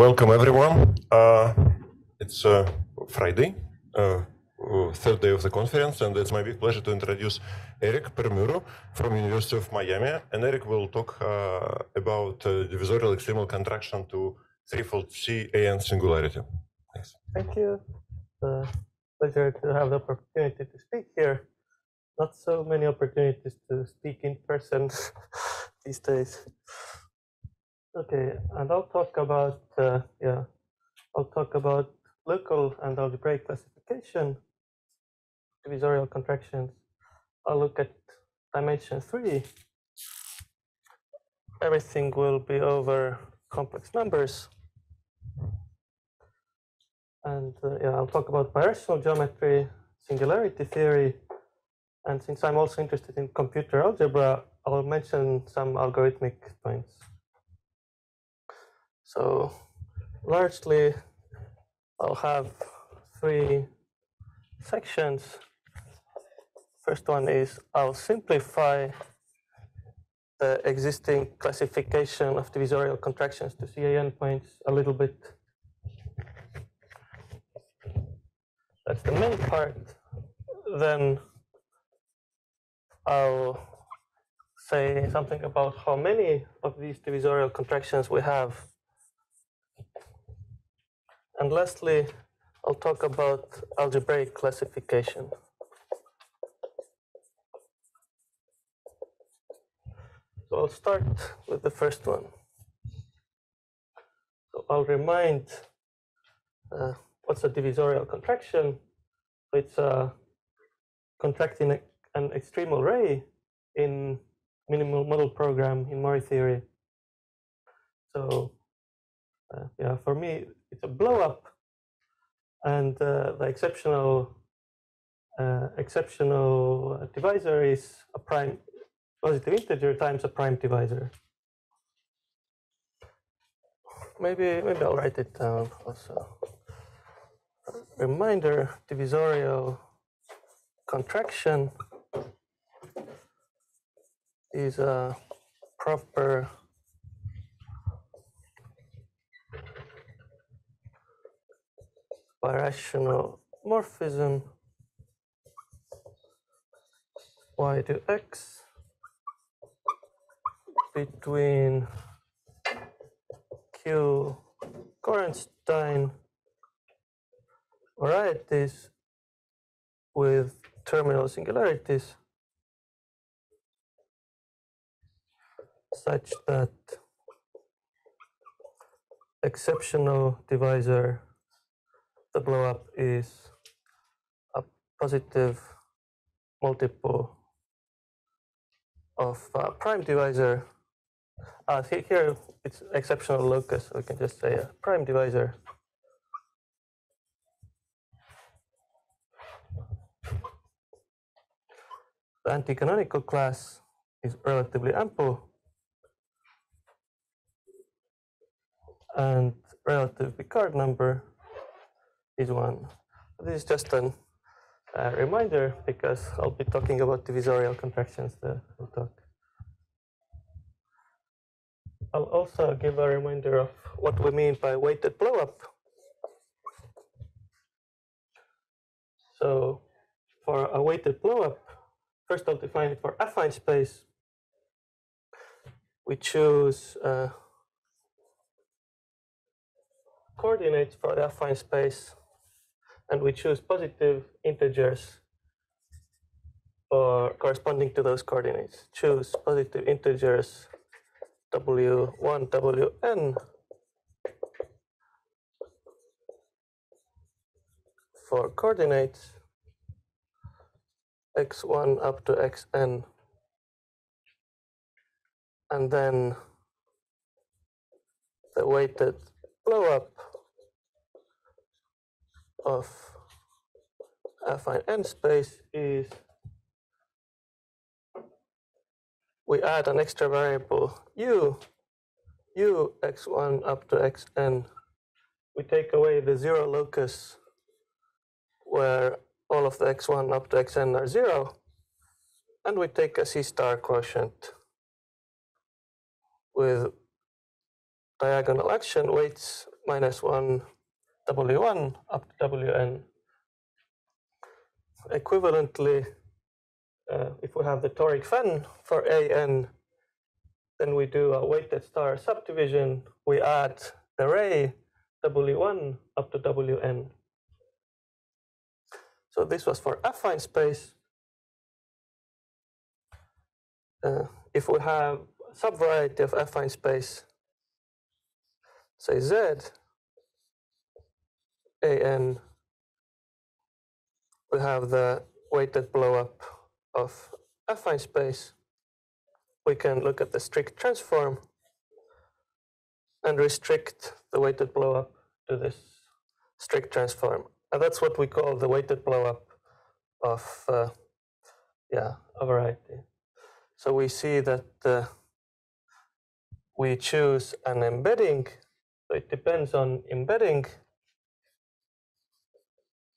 Welcome everyone. It's Friday, third day of the conference, and it's my big pleasure to introduce Erik Paemurru from University of Miami. And Erik will talk about divisorial extremal contraction to threefold C and singularity. Thanks. Thank you. Pleasure to have the opportunity to speak here. Not so many opportunities to speak in person these days. Okay, and I'll talk about local and algebraic classification, divisorial contractions. I'll look at dimension 3. Everything will be over complex numbers. And I'll talk about birational geometry, singularity theory, and since I'm also interested in computer algebra, I'll mention some algorithmic points. So largely, I'll have 3 sections. First one is I'll simplify the existing classification of divisorial contractions to CAN points a little bit. That's the main part. Then I'll say something about how many of these divisorial contractions we have. And lastly, I'll talk about algebraic classification. So I'll start with the first one. So I'll remind what's a divisorial contraction. It's contracting an extreme array in minimal model program in Mori theory. So for me, it's a blow up, and the exceptional divisor is a prime positive integer times a prime divisor. Maybe I'll write it down also. Reminder: divisorial contraction is a proper birational morphism y to x between Q Gorenstein varieties with terminal singularities such that exceptional divisor, the blow up, is a positive multiple of prime divisor. Here it's exceptional locus, so we can just say a prime divisor. The anti-canonical class is relatively ample, and relative Picard number is 1. This is just a reminder because I'll be talking about divisorial contractions we'll talk. I'll also give a reminder of what we mean by weighted blowup. So for a weighted blowup, first I'll define it for affine space. We choose coordinates for the affine space, and we choose positive integers or corresponding to those coordinates. Choose positive integers W1, Wn for coordinates x1 up to xn, and then the weighted blowup of affine n space is we add an extra variable u x1 up to xn. We take away the 0 locus where all of the x1 up to xn are 0, and we take a C star quotient with diagonal action weights minus 1 W1 up to Wn. Equivalently, if we have the toric fan for An, then we do a weighted star subdivision. We add the ray W1 up to Wn. So this was for affine space. If we have a subvariety of affine space, say Z, An, we have the weighted blowup of affine space. We can look at the strict transform and restrict the weighted blowup to this strict transform. And that's what we call the weighted blowup of a variety. So we see that we choose an embedding. So it depends on embedding.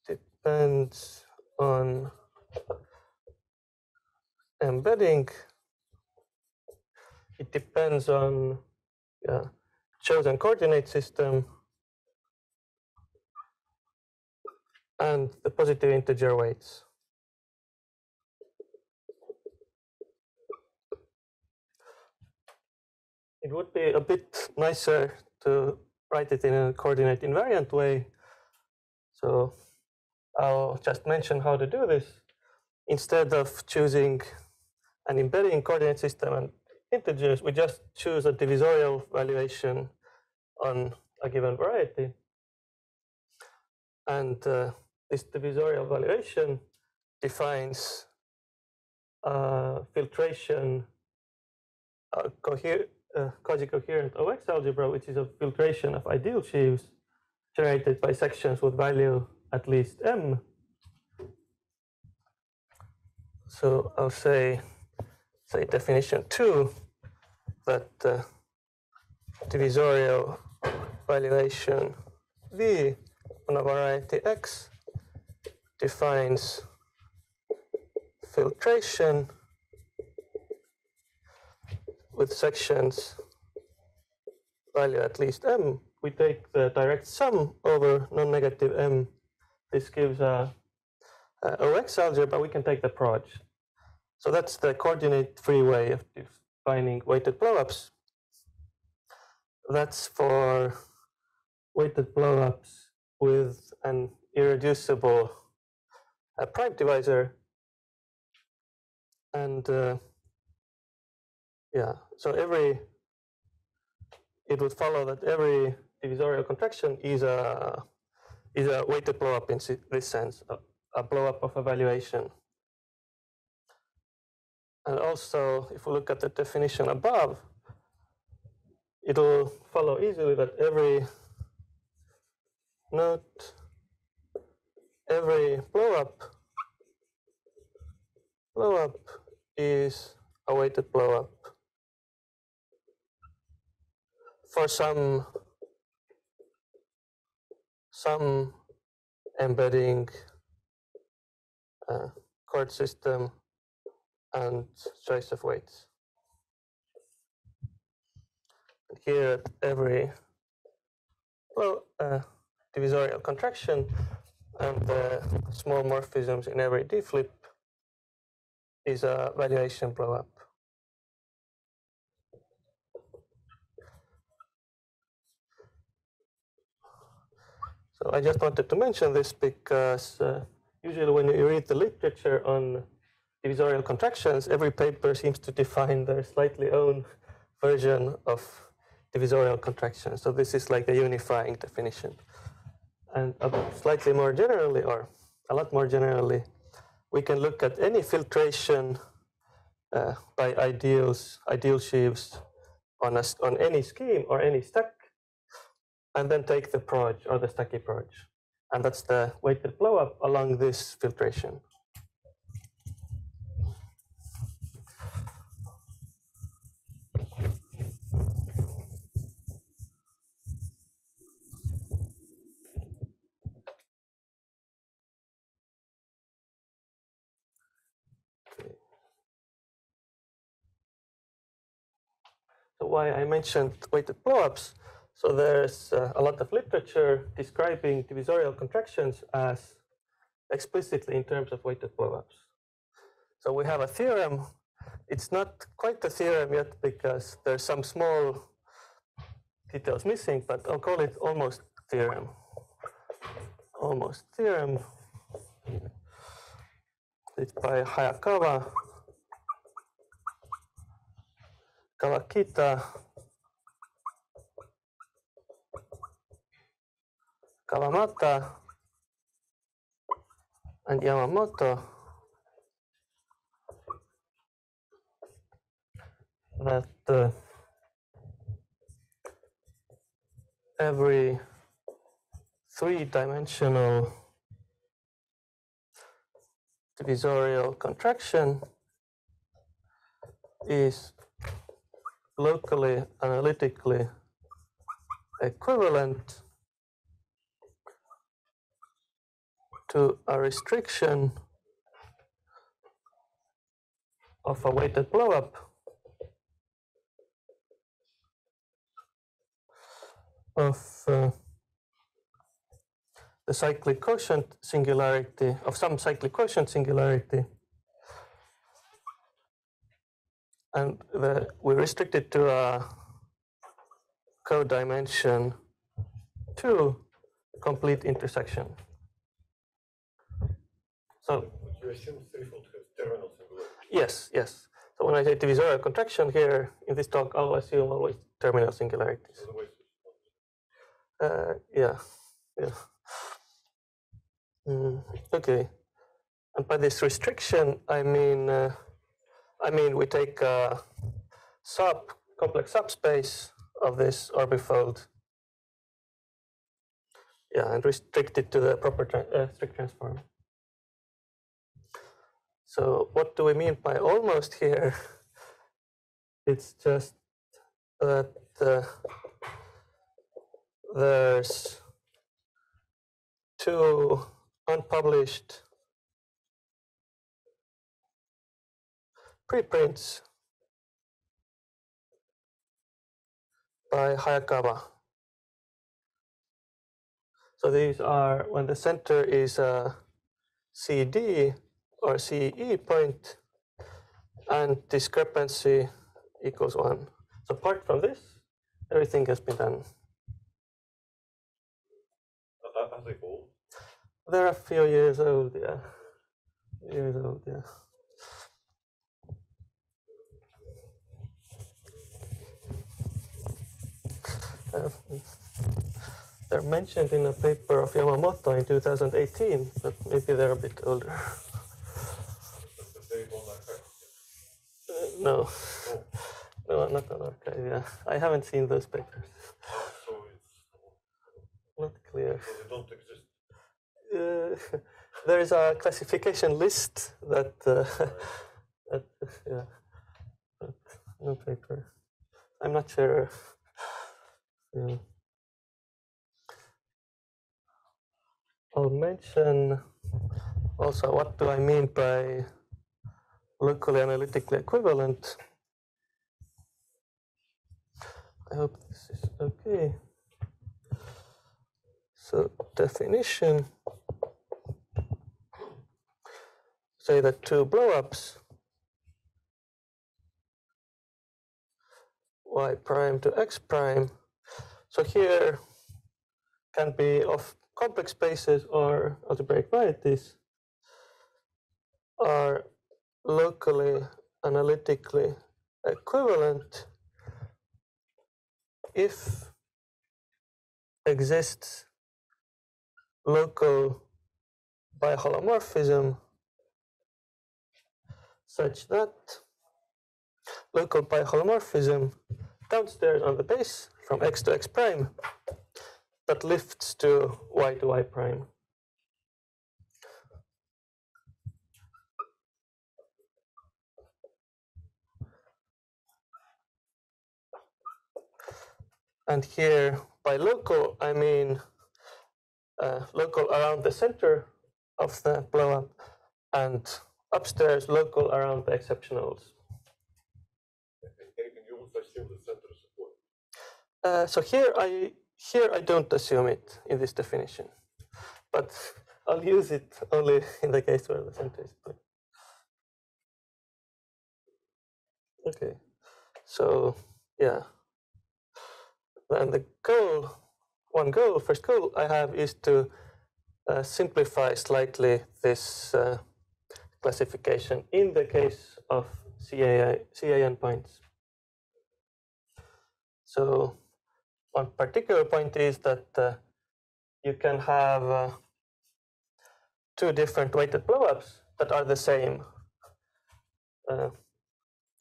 Depends on embedding. It depends on chosen coordinate system and the positive integer weights. It would be a bit nicer to write it in a coordinate invariant way. So I'll just mention how to do this. Instead of choosing an embedding coordinate system and integers, we just choose a divisorial valuation on a given variety. And this divisorial valuation defines filtration, quasi-coherent OX algebra, which is a filtration of ideal sheaves generated by sections with value at least m. So I'll say definition 2, that divisorial valuation V on a variety X defines filtration with sections value at least m. We take the direct sum over non-negative m. This gives a OX algebra. We can take the proj. So that's the coordinate-free way of defining weighted blowups. That's for weighted blowups with an irreducible prime divisor. And so it would follow that every divisorial contraction is a weighted blowup in this sense, a blowup of evaluation. And also, if we look at the definition above, it'll follow easily that every blowup is a weighted blowup for some embedding chord system and choice of weights. And here, every divisorial contraction and the small morphisms in every D flip is a valuation blowup. So I just wanted to mention this because usually when you read the literature on divisorial contractions, every paper seems to define their slightly own version of divisorial contractions. So this is like the unifying definition. And slightly more generally, or a lot more generally, we can look at any filtration by ideal sheaves on any scheme or any stack, and then take the proj or the stacky proj. And that's the weighted blowup along this filtration. So why I mentioned weighted blowups So there's a lot of literature describing divisorial contractions as explicitly in terms of weighted blowups. So we have a theorem. It's not quite a theorem yet because there's some small details missing, but I'll call it almost theorem. Almost theorem. It's by Hayakawa, Kawakita, Kawamata, and Yamamoto, that every three-dimensional divisorial contraction is locally analytically equivalent to a restriction of a weighted blowup of the cyclic quotient singularity, of some cyclic quotient singularity. And we restrict it to a codimension 2 complete intersection. So you assume threefold has terminal singularity. Yes, yes. So when I say divisorial contraction here in this talk, I'll assume always terminal singularities. Yeah. Okay. And by this restriction, I mean we take a complex subspace of this orbifold, and restrict it to the proper strict transform. So what do we mean by almost here? It's just that there's two unpublished preprints by Hayakawa. So these are when the center is a CD or CE point and discrepancy equals 1. So apart from this, everything has been done. Are they old? They're a few years old, yeah. They're mentioned in a paper of Yamamoto in 2018, but maybe they're a bit older. No. Oh. No, not on archive, yeah. I haven't seen those papers. So it's Not clear. so they don't exist. There is a classification list that, yeah, but no paper. I'm not sure. Yeah. I'll mention also what do I mean by locally analytically equivalent. I hope this is okay. So definition, say that two blowups, y prime to x prime. So here can be of complex spaces or algebraic varieties, are locally analytically equivalent if exists local biholomorphism such that local biholomorphism downstairs on the base from x to x prime that lifts to y prime. And here by local, I mean local around the center of the blowup and upstairs local around the exceptionals. Erik, you also assume the center is a point. So here I don't assume it in this definition, but I'll use it only in the case where the center is point. Okay, so yeah, and the first goal I have is to simplify slightly this classification in the case of CAN points. So one particular point is that you can have two different weighted blowups that are the same.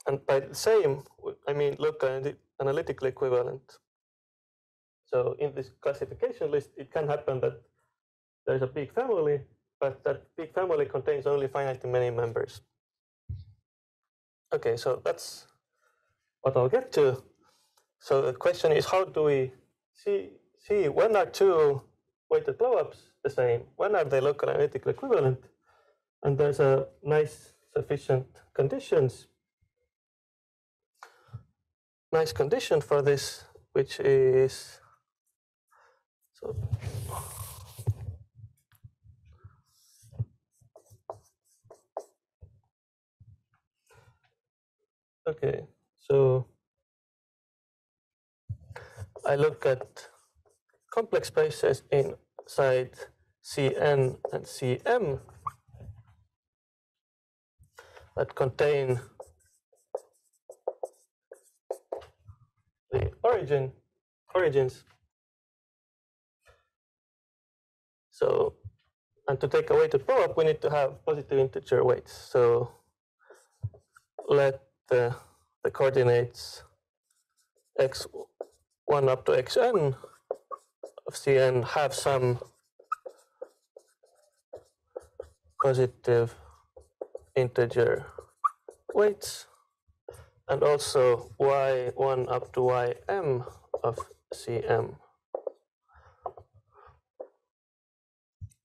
And by the same, I mean locally analytically equivalent. So in this classification list, it can happen that there's a big family, but that big family contains only finitely many members. Okay, so that's what I'll get to. So the question is, how do we see when are two weighted blowups the same? When are they locally analytically equivalent? And there's a nice sufficient condition for this, which is so. Okay, so I look at complex spaces inside Cn and Cm that contain the origins. So, and to take a weighted blowup, we need to have positive integer weights. So let the coordinates x1 up to xn of Cn have some positive integer weights, and also y1 up to ym of Cm.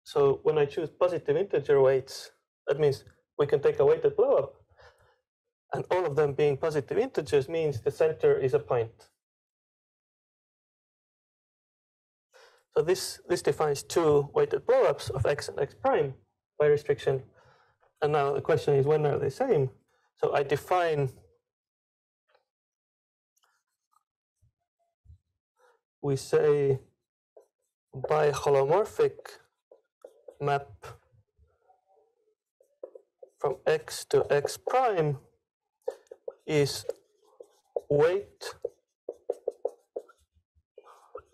So when I choose positive integer weights, that means we can take a weighted blowup, and all of them being positive integers means the center is a point. So this defines two weighted blowups of x and x prime by restriction. And now the question is, when are they same? So I define, we say biholomorphic map from x to x prime is weight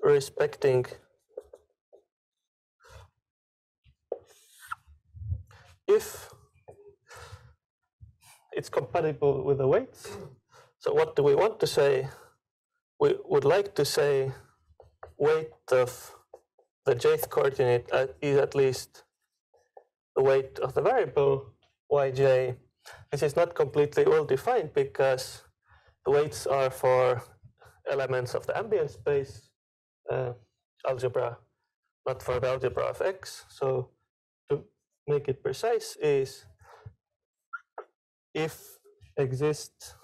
respecting if it's compatible with the weights. So what do we want to say? We would like to say weight of the jth coordinate is at least the weight of the variable yj. This is not completely well defined because the weights are for elements of the ambient space algebra, not for the algebra of x. So to make it precise is if exists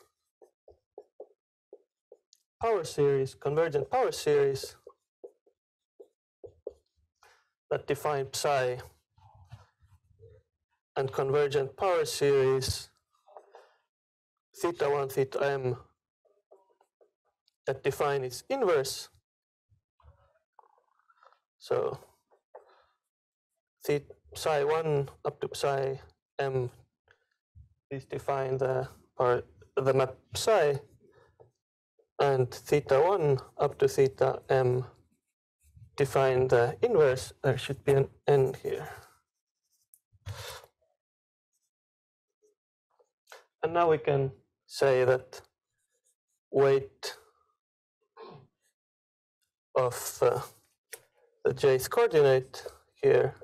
power series, convergent power series that define psi, and convergent power series theta 1, theta m that define its inverse. So psi 1 up to psi m is define the map psi, and theta 1 up to theta m define the inverse. There should be an n here. And now we can say that weight of the jth coordinate here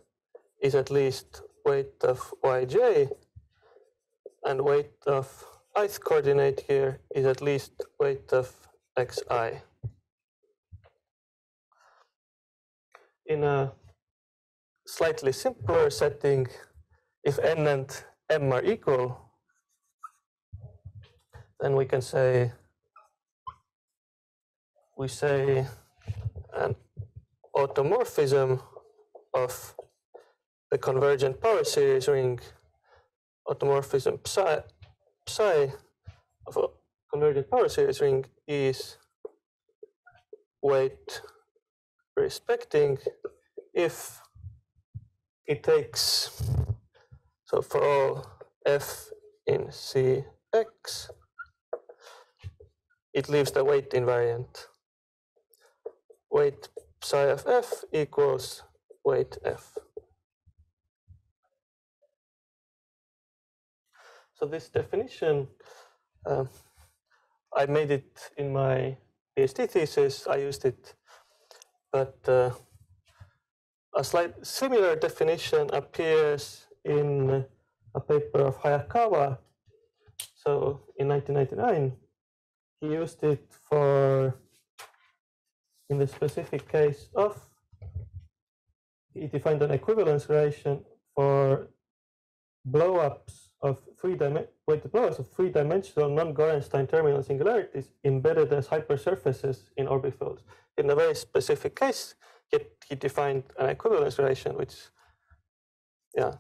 is at least weight of yj, and weight of ith coordinate here is at least weight of xi. In a slightly simpler setting, if n and m are equal, then we can say we say an automorphism of the convergent power series ring, automorphism psi of a convergent power series ring is weight respecting if it takes, so for all f in Cx, it leaves the weight invariant. Weight psi of f equals weight f. So this definition, I made it in my PhD thesis, I used it, but a slight similar definition appears in a paper of Hayakawa. So in 1999, he used it for, in the specific case of, he defined an equivalence relation for blow-ups of weighted blow-ups of three-dimensional non-Gorenstein terminal singularities embedded as hypersurfaces in orbitals. In a very specific case, he defined an equivalence relation which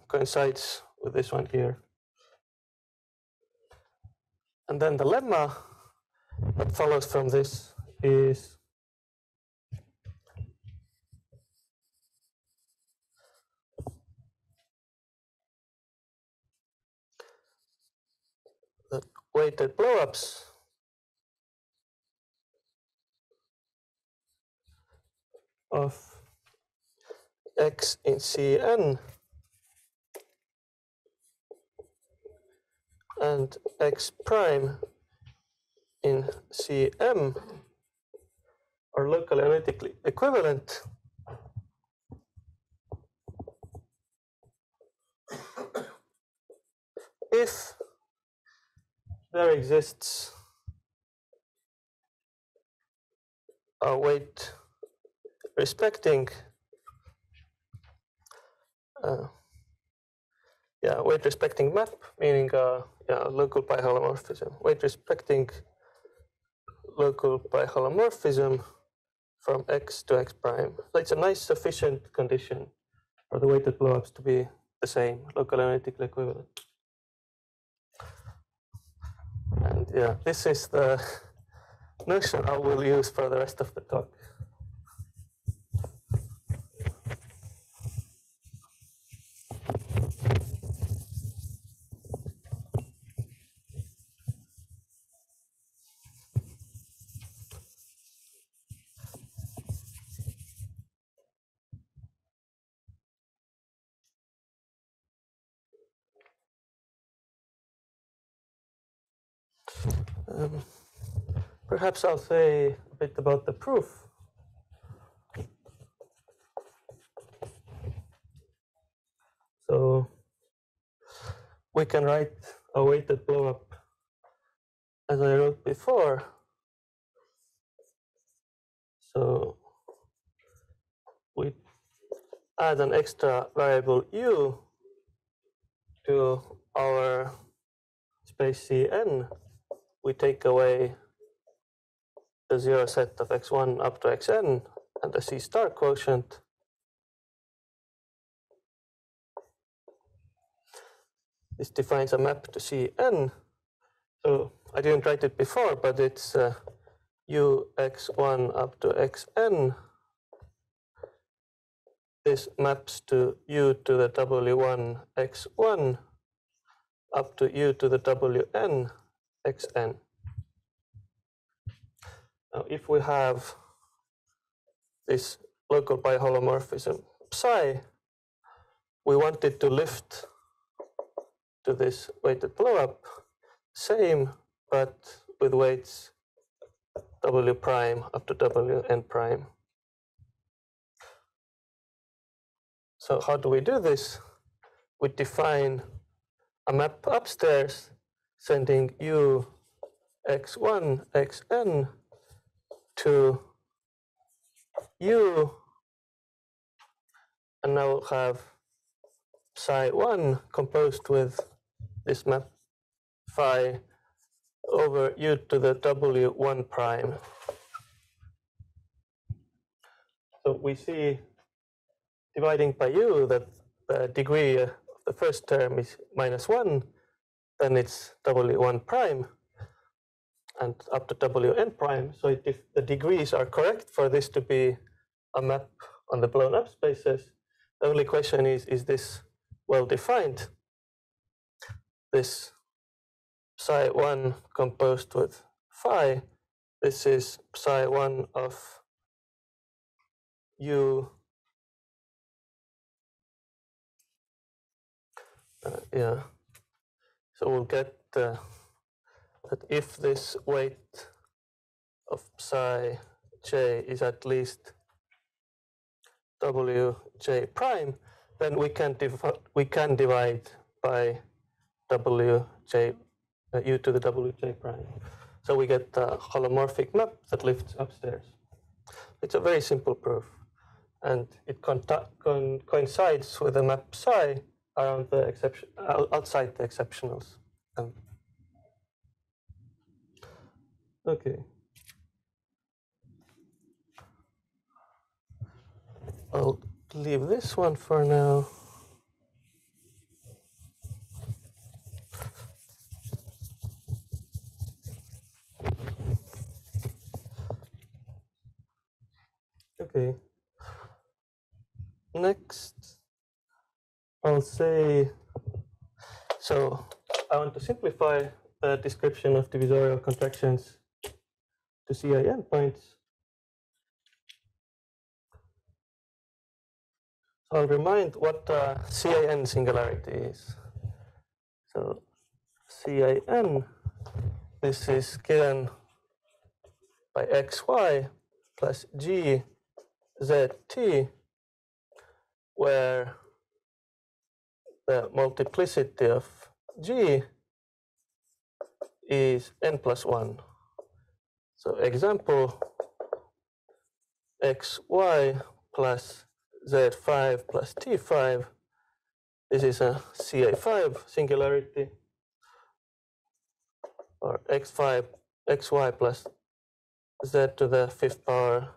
coincides with this one here. And then the lemma that follows from this is that weighted blowups of x in Cn and x prime in Cm are locally analytically equivalent if there exists a weight respecting weight respecting map, meaning local pi-holomorphism. Weight respecting local pi-holomorphism from x to x prime. So it's a nice sufficient condition for the weighted blowups to be the same, local analytically equivalent. And this is the notion I will use for the rest of the talk. Perhaps I'll say a bit about the proof. So we can write a weighted blowup as I wrote before. So we add an extra variable u to our space Cn. We take away the zero set of x1 up to xn and the C star quotient. This defines a map to Cn. So I didn't write it before, but it's u x1 up to xn. This maps to u to the w1 x1 up to u to the wn xn. Now, if we have this local pi-holomorphism psi, we want it to lift to this weighted blowup, same, but with weights w prime up to wn prime. So how do we do this? We define a map upstairs sending u x1 xn to u, and now we'll have psi1 composed with this map phi over u to the w1 prime. So we see dividing by u that the degree of the first term is -1, then it's w1 prime and up to wn prime. So if the degrees are correct for this to be a map on the blown up spaces, the only question is this well defined? This psi1 composed with phi, this is psi1 of u. Yeah, so we'll get that if this weight of psi j is at least wj prime, then we can divide by wj u to the wj prime. So we get a holomorphic map that lifts upstairs. It's a very simple proof, and it coincides with the map psi around the exception outside the exceptionals. Okay. I'll leave this one for now. Okay. Next, I'll say, so I want to simplify the description of divisorial contractions to CIN points. So I'll remind what CIN singularity is. So CIN, this is given by xy plus g zt, where the multiplicity of g is n+1. So example, xy plus z5 plus t5, this is a CA5 singularity, or xy plus z to the 5th power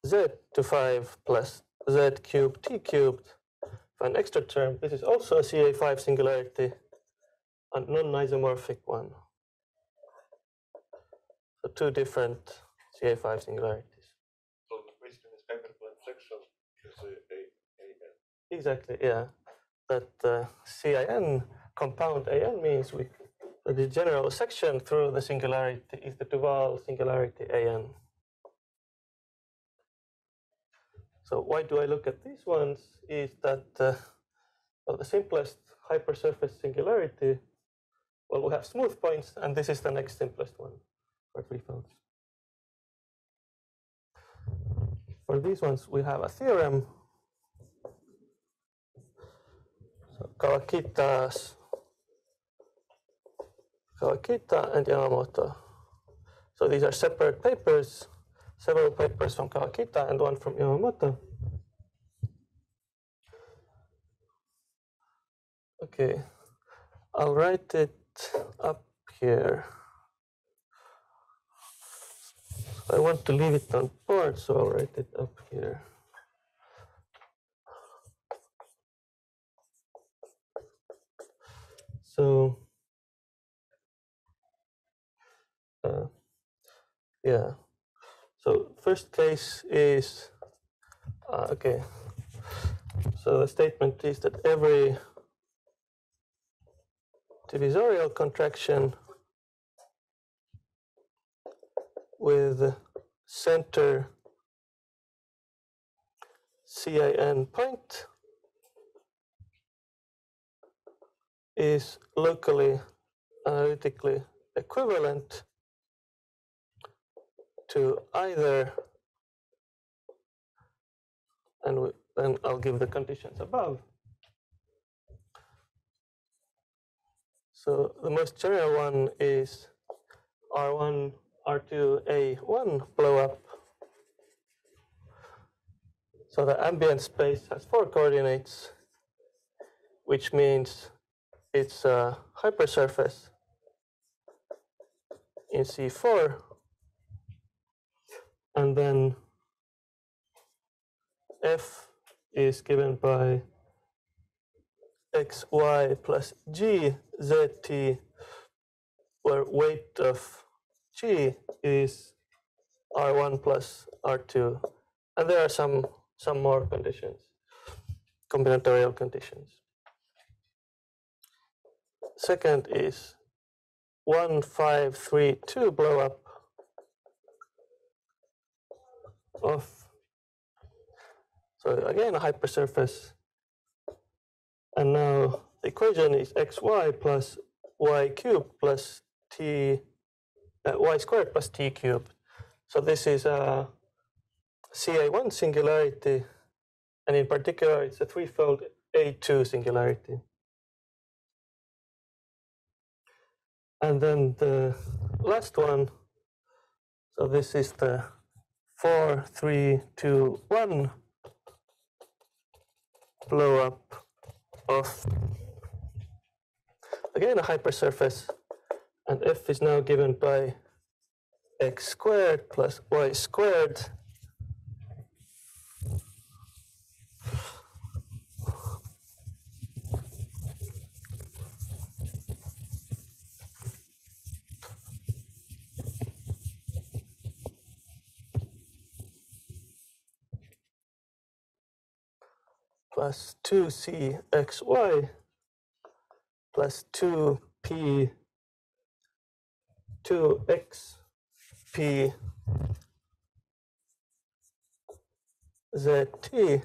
z to 5 plus z cubed t cubed. For an extra term, this is also a CA5 singularity, a non-isomorphic one. So two different CA5 singularities. So basically this hyperplane section is a. Exactly, yeah. That CIN compound AN means the general section through the singularity is the Duval singularity AN. So why do I look at these ones? Is that well, the simplest hypersurface singularity, well, we have smooth points, and this is the next simplest one for three-folds. For these ones, we have a theorem. So Kawakita and Yamamoto. So these are separate papers, several papers from Kawakita and one from Yamamoto. Okay, I'll write it up here. I want to leave it on board, so I'll write it up here. So, yeah. So first case is, okay. So the statement is that every divisorial contraction with center CIN point is locally analytically equivalent to either, and then I'll give the conditions above. So the most general one is R1, R2, A1 blow up. So the ambient space has 4 coordinates, which means it's a hypersurface in C4. And then f is given by xy plus g zt, where weight of g is r1 plus r2, and there are some more conditions, combinatorial conditions. Second is 1532 blow up of, so again a hypersurface, and now the equation is xy plus y cubed plus t y squared plus t cubed. So this is a CA1 singularity, and in particular it's a threefold A2 singularity. And then the last one, so this is the 4, 3, 2, 1 blow up of, again, a hypersurface, and f is now given by x squared plus y squared plus 2cxy plus 2p 2xp zt.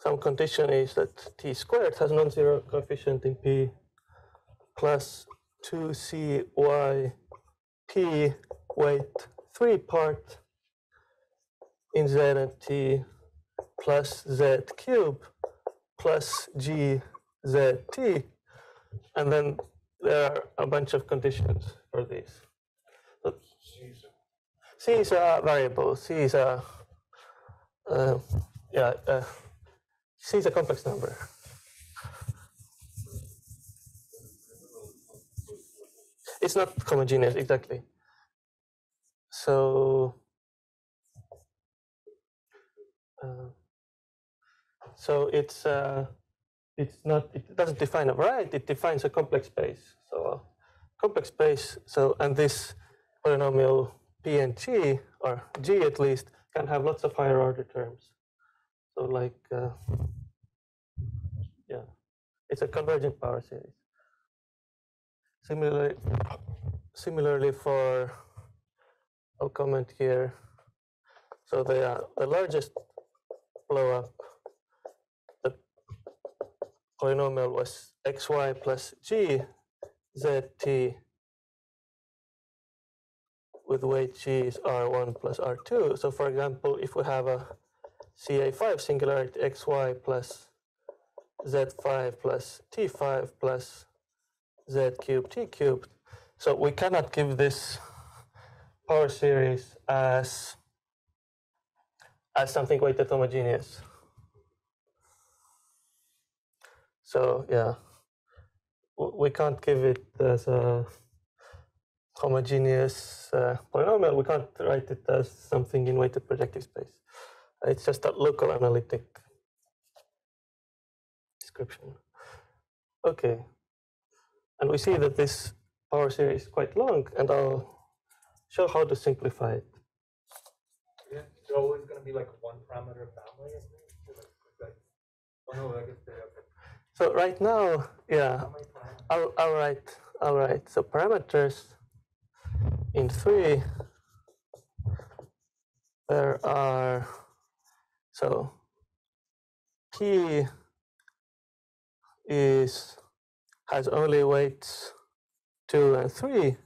Some condition is that t squared has non-zero coefficient in p, plus 2cy p weight 3 part in z and t, plus z cube plus g zt, and then there are a bunch of conditions for these. So c is a variable. C is a C is a complex number. It's not homogeneous exactly. So it's not. It doesn't define a variety. It defines a complex space. So a complex space. So, and this polynomial p and g, or g at least, can have lots of higher order terms. So like it's a convergent power series. Similarly for, I'll comment here. So the largest blow up, the polynomial was xy plus g zt with weight g is r1 plus r2. So for example, if we have a CA5 singularity xy plus z5 plus t5 plus z cubed t cubed, so we cannot give this power series as something weighted homogeneous. So yeah, we can't give it as a homogeneous polynomial. We can't write it as something in weighted projective space. It's just a local analytic description. Okay, and we see that this power series is quite long, and I'll show how to simplify it. Yeah, it's always going to be like one parameter family. Oh, no, I guess So right now, yeah, I'll write. So parameters in 3, there are, so p has only weights 2 and 3.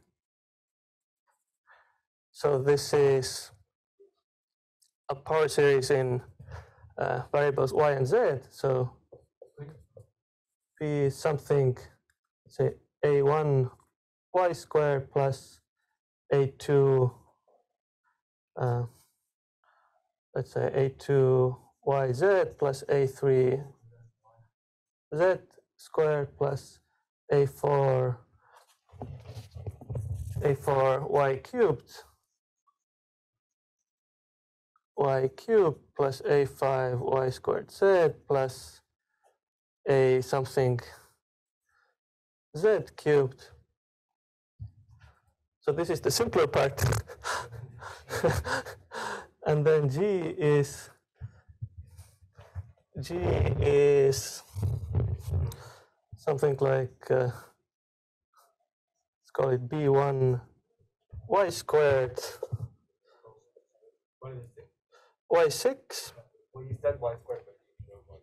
So this is a power series in variables y and z. So p is something, say a1 y squared plus a2, let's say a2 yz plus a3 z squared plus a4 y cubed y cubed plus a5 y squared z plus a something z cubed. So this is the simpler part. And then g is something like, let's call it b1 y squared What is it? y6. Well, you said y squared, but you know what?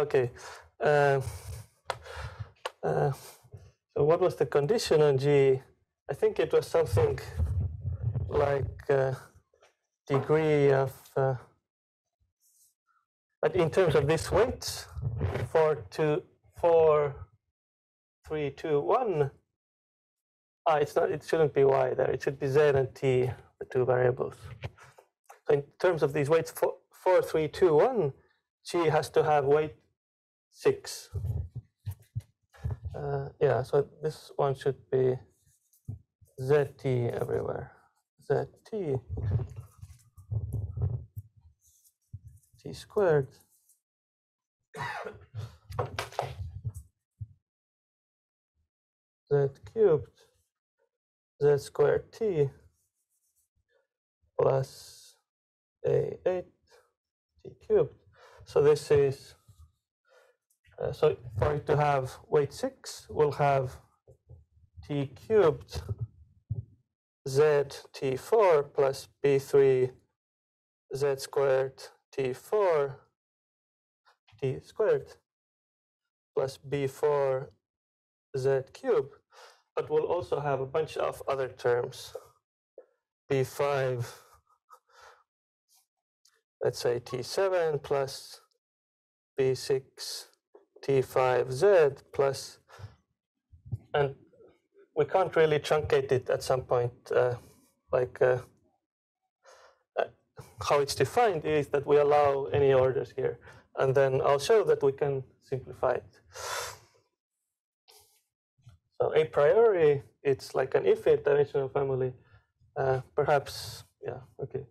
Okay. So what was the condition on g? I think it was something like degree of, but in terms of these weights, 4, 3, 2, 1. It's not. It shouldn't be y there. It should be z and t, the two variables. So in terms of these weights, 4, 3, 2, 1, g has to have weight 6. Yeah. So this one should be zt everywhere. Zt t squared z cubed z squared t plus a8 t cubed. So this is, so for it to have weight 6, we'll have t cubed z t4 plus b3 z squared t4 t squared plus b4 z cubed. But we'll also have a bunch of other terms. b5, let's say t7 plus b6 t5z plus, and we can't really truncate it at some point. How it's defined is that we allow any orders here, and then I'll show that we can simplify it. So a priori, it's like an infinite dimensional family. Perhaps, yeah, okay.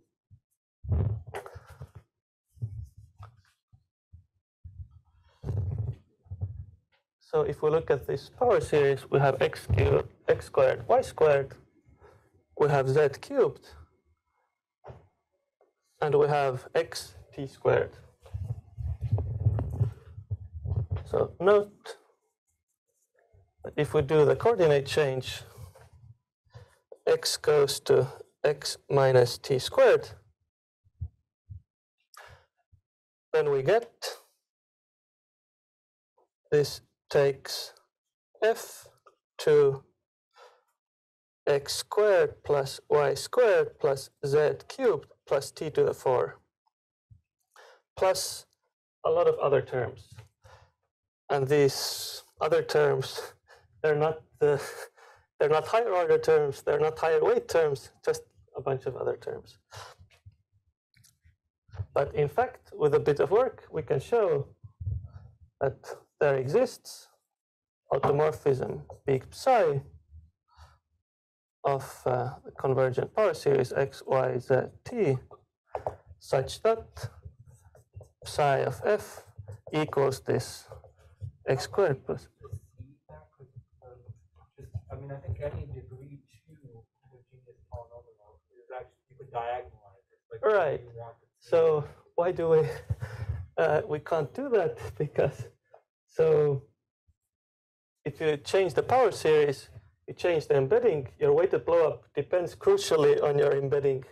So if we look at this power series, we have x cubed, x squared, y squared. We have z cubed, and we have x t squared. So note that if we do the coordinate change, x goes to x minus t squared, then we get this takes f to x squared plus y squared plus z cubed plus t to the 4, plus a lot of other terms. And these other terms, they're not higher order terms, they're not higher weight terms, just a bunch of other terms. But in fact, with a bit of work, we can show that there exists automorphism big psi of the convergent power series x, y, z, t, such that psi of f equals this x squared plus. I mean, I think any degree 2 homogeneous polynomial is actually, you could diagonalize it. Like right. So why do we can't do that? Because so if you change the power series, you change the embedding, your weighted blowup depends crucially on your embedding.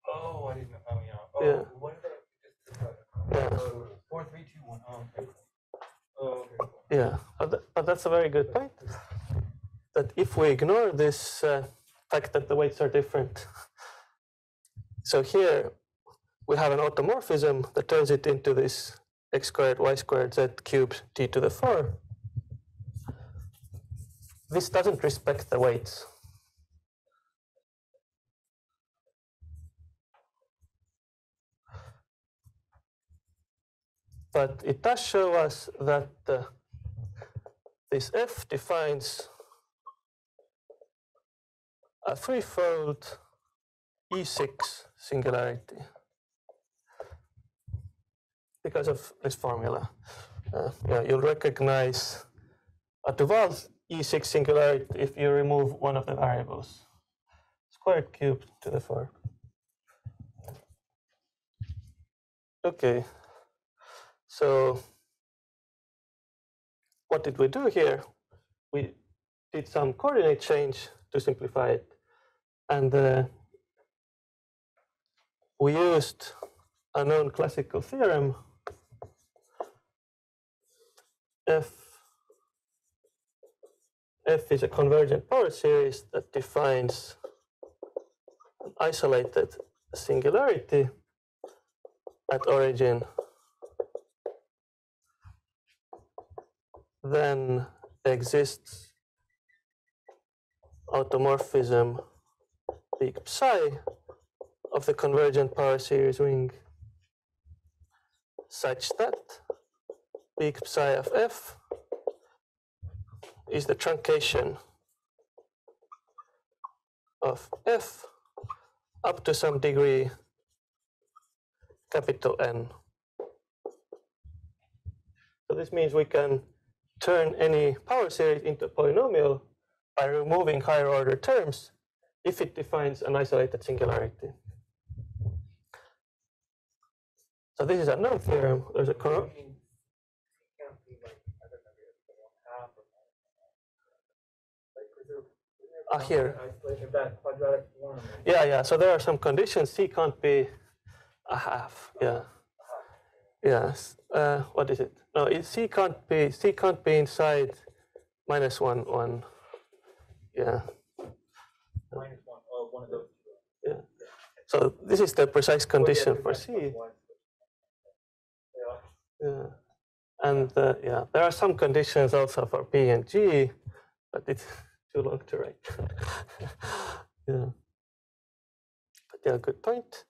Oh, I didn't know. Oh, yeah. Oh, Yeah. What is it? Yeah. 4, 3, 2, 1. Oh, okay. Oh, okay. Yeah, but that's a very good point. That if we ignore this fact that the weights are different, so here we have an automorphism that turns it into this x squared, y squared, z cubed, t to the 4. This doesn't respect the weights. But it does show us that this f defines a threefold E6 singularity because of this formula. Yeah, you'll recognize a Duval E6 singularity if you remove one of the variables. Squared cubed to the 4. Okay, so what did we do here? We did some coordinate change to simplify it, and we used a known classical theorem, F is a convergent power series that defines an isolated singularity at origin, then exists automorphism peak psi of the convergent power series ring such that peak psi of F is the truncation of F up to some degree capital N. So this means we can turn any power series into a polynomial by removing higher order terms if it defines an isolated singularity. So this is a known theorem. There's a here. Yeah. So there are some conditions. C can't be a half. Yeah. Yes. What is it? No, C can't be inside -1. Yeah. One of those two. Yeah. So this is the precise condition for C. Yeah. And yeah, there are some conditions also for P and G, but it's too long to write. Yeah. But yeah, good point.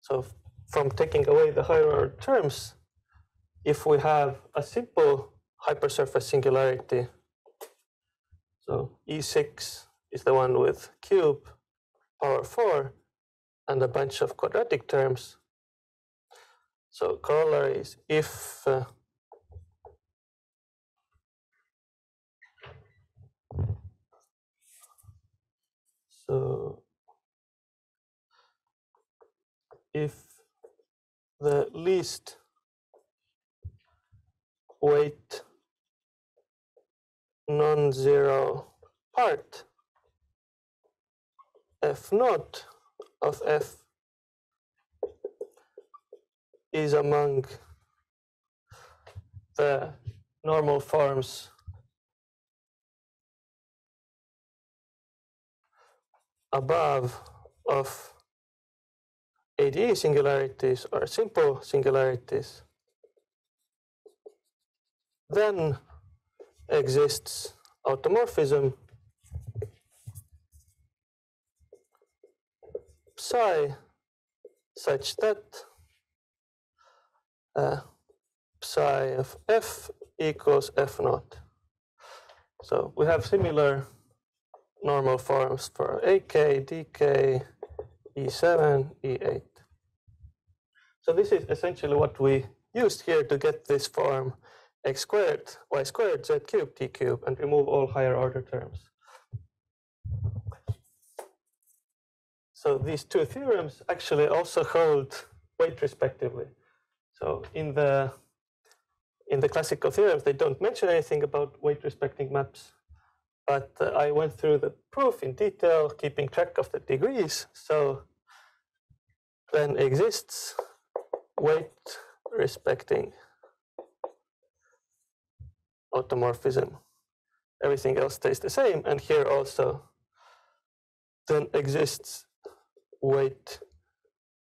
So from taking away the higher order terms, if we have a simple hypersurface singularity, so E6 is the one with cube power 4 and a bunch of quadratic terms. So corollary is if the least weight non-zero part F naught of F is among the normal forms above of ADE singularities or simple singularities, then exists automorphism psi such that psi of F equals F naught. So we have similar normal forms for AK, DK, E7, E8. So this is essentially what we used here to get this form x squared, y squared, z cubed, t cubed, and remove all higher order terms. So these two theorems actually also hold weight respectively. So in the classical theorems, they don't mention anything about weight respecting maps, but I went through the proof in detail, keeping track of the degrees. So then exists weight respecting automorphism. Everything else stays the same, and here also then exists weight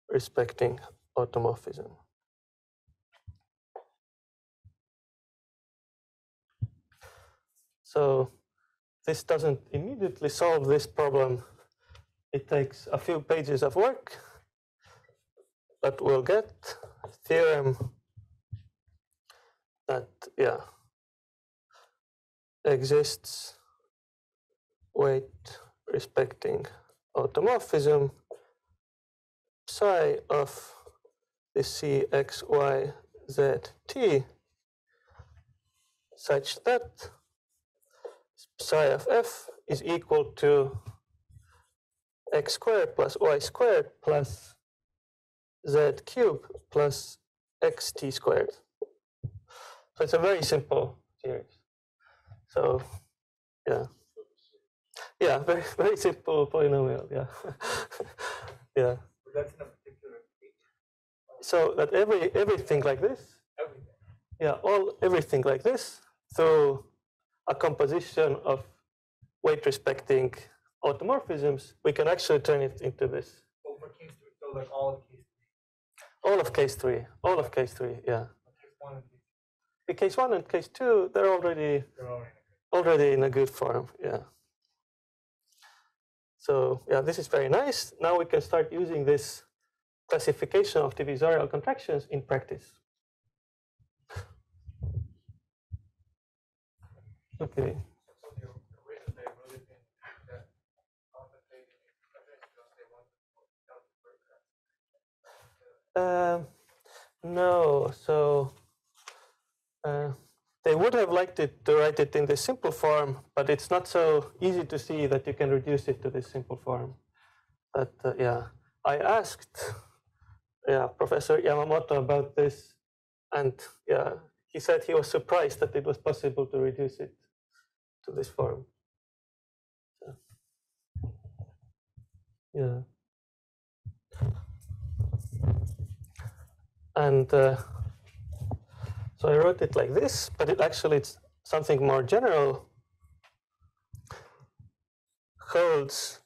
respecting automorphism. So this doesn't immediately solve this problem. It takes a few pages of work, but we'll get a theorem that, yeah, exists weight respecting automorphism psi of the C, X, Y, Z, T such that psi of F is equal to X squared plus Y squared plus Z cubed plus XT squared. So it's a very simple series. So yeah. Yeah, very, very simple polynomial, yeah. Yeah. But that's in a particular case. So that everything like this, Everything. yeah, everything like this through a composition of weight respecting automorphisms, we can actually turn it into this. So for case 3, so like all of case 3. All of case 3, all of case 3, yeah. Case 1 and case 2. The case 1 and case 2, they're already in a good form, yeah. So yeah, this is very nice. Now we can start using this classification of divisorial contractions in practice. Okay. So the reason they really think that compensating is because they want to No, so they would have liked it to write it in this simple form, but it's not so easy to see that you can reduce it to this simple form. But yeah, I asked Professor Yamamoto about this, and yeah, he said he was surprised that it was possible to reduce it to this form. So, yeah. And so I wrote it like this, but it's something more general. Holds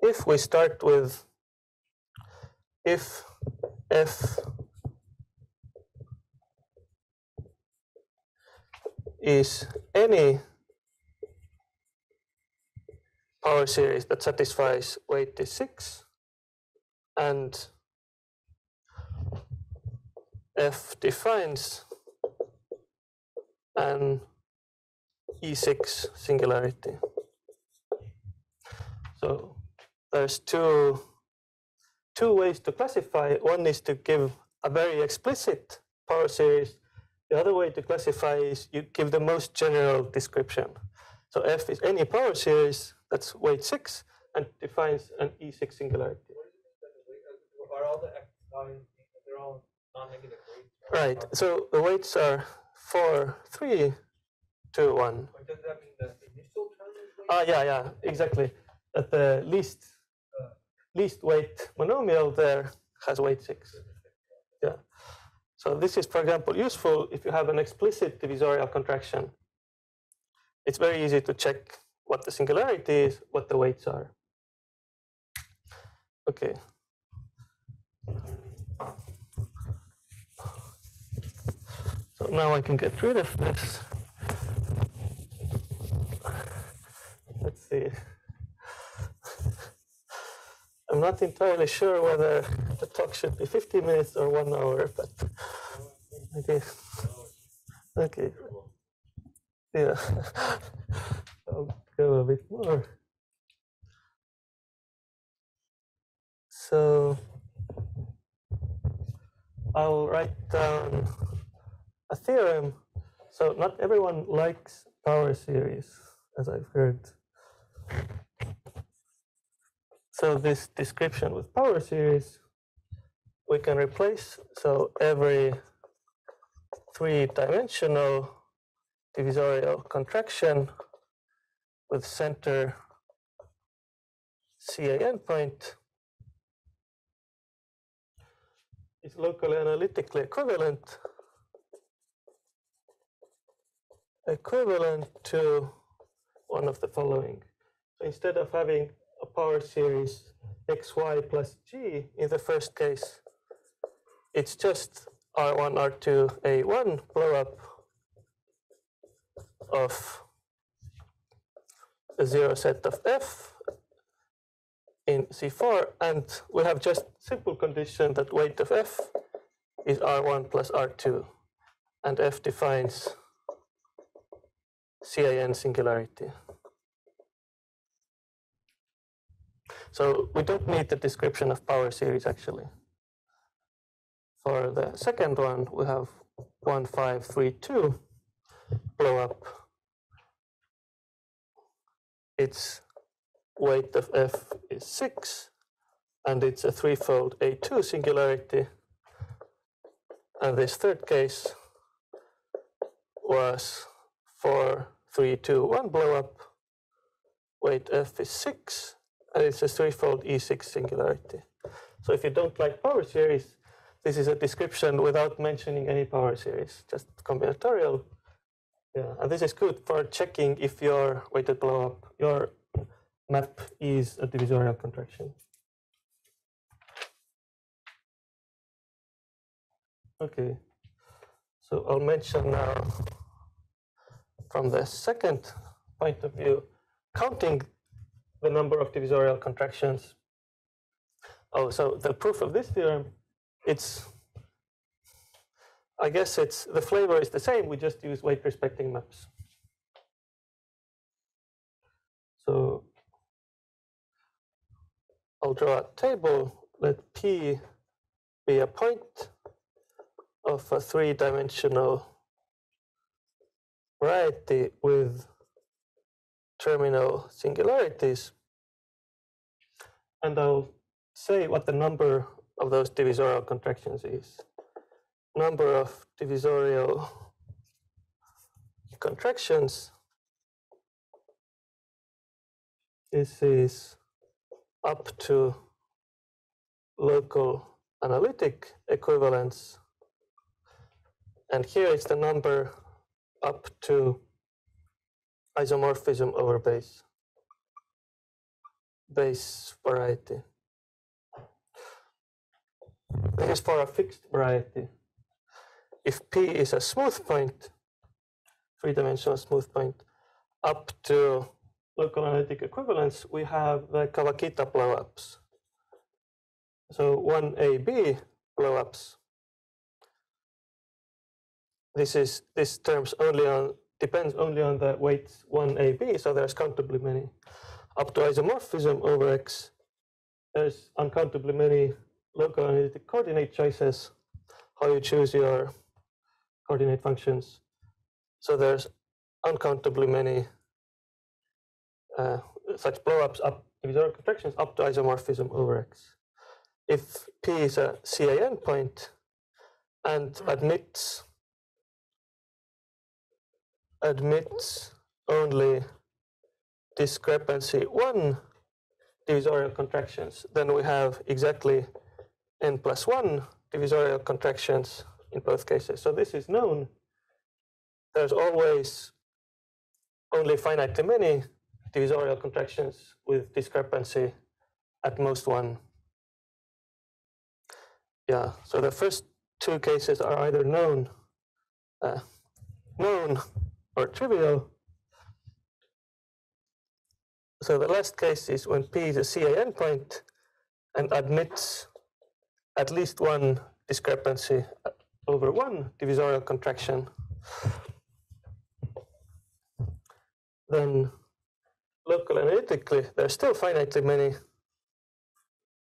if we start with if F is any power series that satisfies weight is 6 and F defines an E6 singularity. So there's two ways to classify. One is to give a very explicit power series. The other way to classify is you give the most general description. So F is any power series that's weight 6 and defines an E6 singularity. Are all the X values, they're all non-negative weights? Right. So the weights are 4, 3, 2, 1. But does that mean the initial term is weight? Yeah, exactly. That the least weight monomial there has weight 6. Yeah. So this is, for example, useful if you have an explicit divisorial contraction. It's very easy to check what the singularity is, what the weights are. Okay. So now I can get rid of this. Let's see. I'm not entirely sure whether the talk should be 50 minutes or 1 hour, but okay. Okay. Yeah. I'll go a bit more. So I'll write down a theorem. So not everyone likes power series, as I've heard. So this description with power series, we can replace. So every 3-dimensional divisorial contraction with center CAN point is locally analytically equivalent to one of the following. So instead of having a power series xy plus g in the first case, it's just R1, R2, A1 blow up of the zero set of F in C4, and we have just simple condition that weight of F is R1 plus R2, and F defines CAN singularity. So we don't need the description of power series actually. For the second one, we have 1532 blow up. Its weight of F is 6, and it's a threefold A2 singularity. And this third case was 4321 blow up. Weight F is 6, and it's a threefold E6 singularity. So if you don't like power series, this is a description without mentioning any power series, just combinatorial. Yeah, and this is good for checking if your weighted blow up, your map is a divisorial contraction. Okay, so I'll mention now from the second point of view, counting the number of divisorial contractions. Oh, so the proof of this theorem, I guess the flavor is the same, we just use weight respecting maps. So I'll draw a table, let P be a point of a three-dimensional variety with terminal singularities. And I'll say what the number of those divisorial contractions is. Number of divisorial contractions. This is up to local analytic equivalence. And here is the number up to isomorphism over base variety. This is for a fixed variety. If P is a smooth point, three-dimensional smooth point, up to local analytic equivalence, we have the Kawakita blow-ups. So 1AB blow-ups. This terms depends only on the weights 1AB, so there's countably many. Up to isomorphism over X, there's uncountably many local analytic coordinate choices, how you choose your coordinate functions. So there's uncountably many such blow-ups divisorial contractions up to isomorphism over X. If P is a CAN point and admits only discrepancy 1 divisorial contractions, then we have exactly n+1 divisorial contractions in both cases. So this is known. There's always only finitely many divisorial contractions with discrepancy at most 1. Yeah, so the first two cases are either known or trivial. So the last case is when P is a CAN point and admits at least 1 discrepancy over 1 divisorial contraction. Then local analytically, there's still finitely many.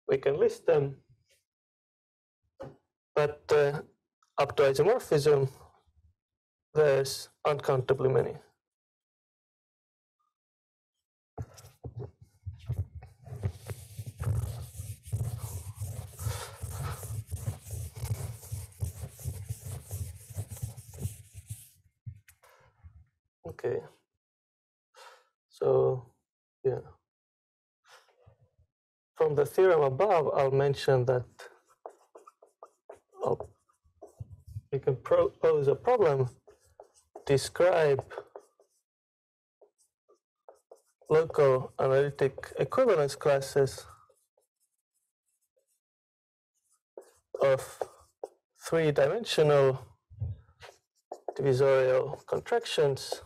We can list them. But up to isomorphism, there's uncountably many. Okay. So, yeah. From the theorem above, I'll mention that we can pose a problem, describe local analytic equivalence classes of three-dimensional divisorial contractions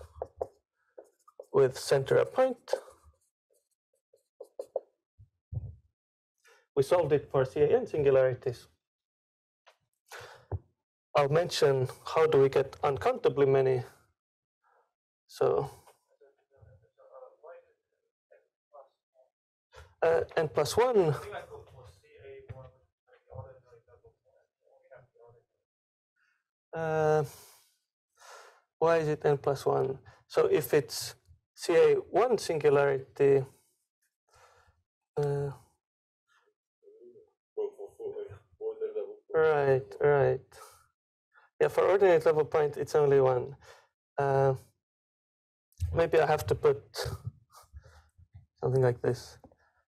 with center a point. We solved it for CAN singularities. I'll mention how do we get uncountably many. So n plus 1. Why is it n plus 1? So if it's CA1 singularity, right. Yeah, for ordinate level point, it's only 1. Maybe I have to put something like this.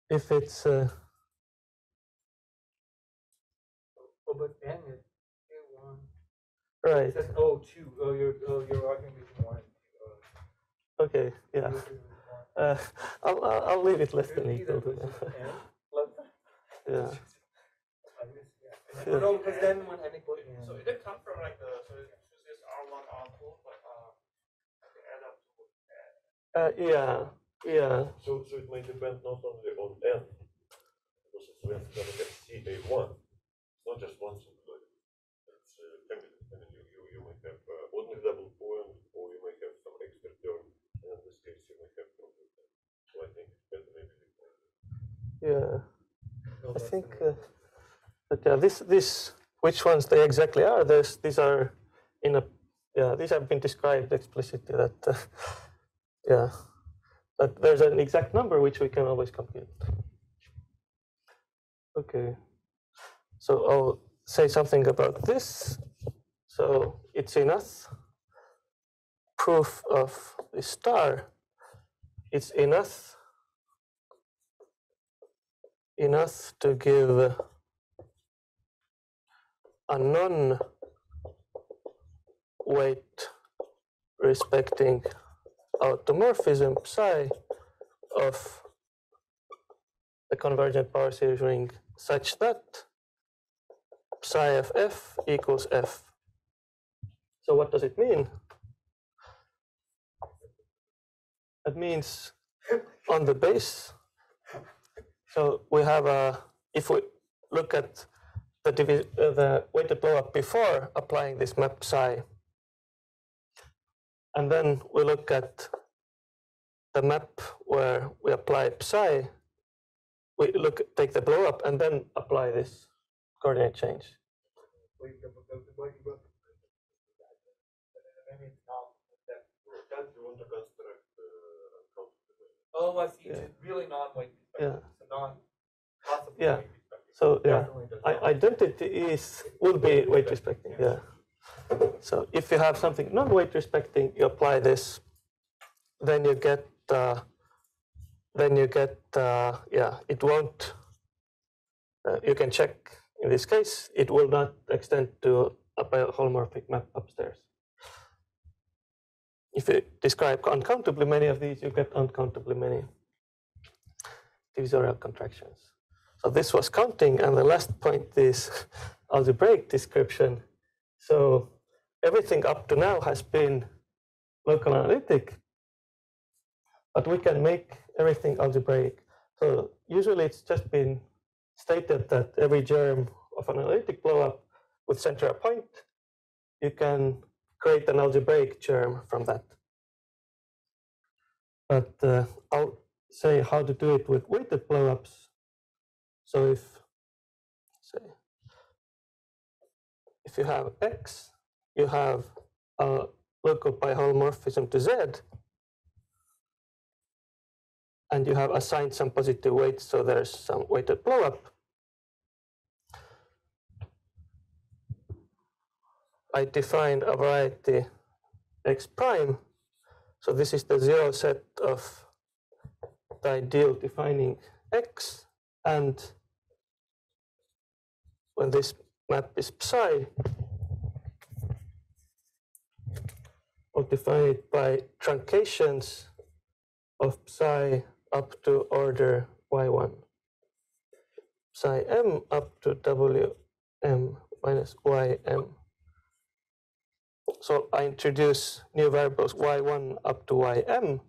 If it's but n is one. right. It says two. You're arguing between 1 and 2. Okay, yeah. I'll leave it less than equal to that. Yeah. No, because then when n equals So it did come from like so this R1, R2, but add up to Yeah. So it may depend not only on n, because it's when it's gonna get CA1. It's not just one singularity. It's can be. I mean, you may have only double point, or you may have some extra term, and in this case you may have problem. So I think it's better maybe. Yeah. I think. But yeah, this which ones they exactly are? These are in a these have been described explicitly. That but there's an exact number which we can always compute. Okay, so I'll say something about this. So it's enough proof of the star. It's enough to give a non-weight respecting automorphism psi of the convergent power series ring such that psi of f equals f. So what does it mean? It means on the base. So we have if we look at the weighted blow up before applying this map psi, and then we look at the map where we apply psi, we take the blow up and then apply this coordinate change. Oh, I see. It's really non-weight. Yeah. Non-possible. Yeah. So yeah, identity will be weight respecting. Yeah. So if you have something non-weight respecting, you apply this, then you get it won't. You can check in this case, it will not extend to a holomorphic map upstairs. If you describe uncountably many of these, you get uncountably many divisorial contractions. So this was counting, and the last point is algebraic description. So everything up to now has been local analytic, but we can make everything algebraic. So usually it's just been stated that every germ of an analytic blow-up with center a point, you can create an algebraic germ from that. But I'll say how to do it with weighted blow-ups. So if you have X, you have a local biholomorphism to Z, and you have assigned some positive weights, so there's some weighted blow-up. I defined a variety X prime. So this is the zero set of the ideal defining X, and when this map is psi, I'll define it by truncations of psi up to order y1, psi m up to wm minus ym. So I introduce new variables y1 up to ym,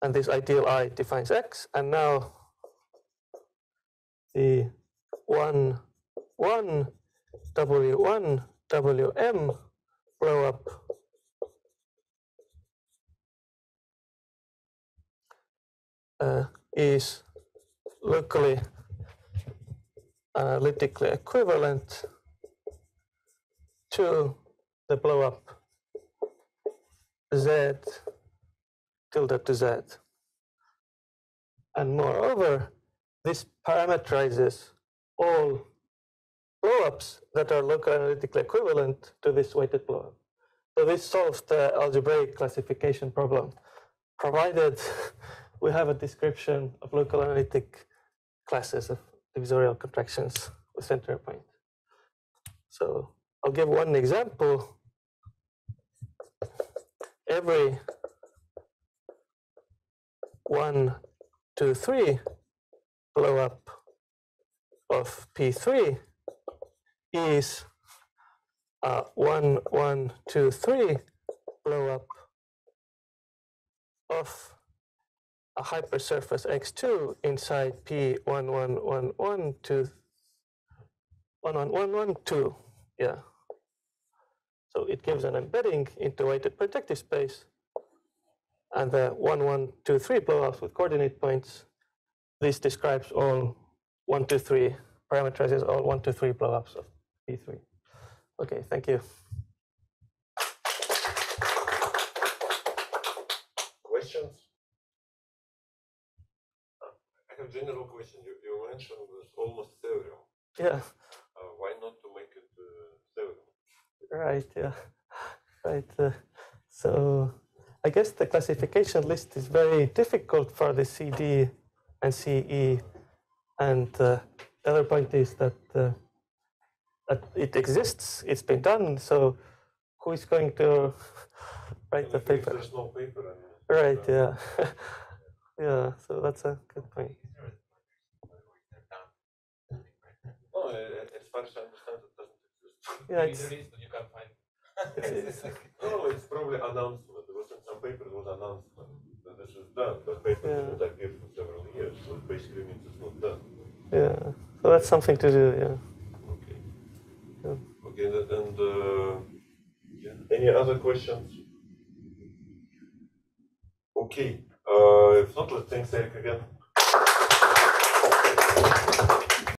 and this ideal I defines x, and now the 1, 1, w1, wm blow up is locally analytically equivalent to the blow-up Z tilde to Z. And moreover, this parameterizes all blow-ups that are locally analytically equivalent to this weighted blow-up. So this solves the algebraic classification problem, provided we have a description of local analytic classes of divisorial contractions with center point. So I'll give one example. Every 1, 2, 3 blow up of P3 is a 1, 1, 2, 3 blow up of a hypersurface X2 inside P 1, 1, 1, 1, 2, 1, 1, 1, 1, 2. Yeah. So it gives an embedding into weighted projective space, and the 1, 1, 2, 3 blowups with coordinate points. This describes all 1, 2, 3, parameterizes all 1, 2, 3 blowups of P3. Okay, thank you. Questions? I have a general question. You mentioned this almost theorem. Yeah. Why not to make it theorem? Right, yeah. Right. So I guess the classification list is very difficult for the CD and CE. And the other point is that it exists, it's been done. So who is going to write the paper? There's no paper. Right, yeah. Yeah, so that's a good point. No, as far as I understand, it doesn't exist. Yeah, it's, there is, but you can't find No, it's probably announcement. There was in some paper, it was announcement that this is done, but paper didn't appear for several years, so it basically means it's not done. Yeah, so that's something to do, yeah. Okay. Yeah. Okay, and any other questions? Okay. If not, let's thank Erik again.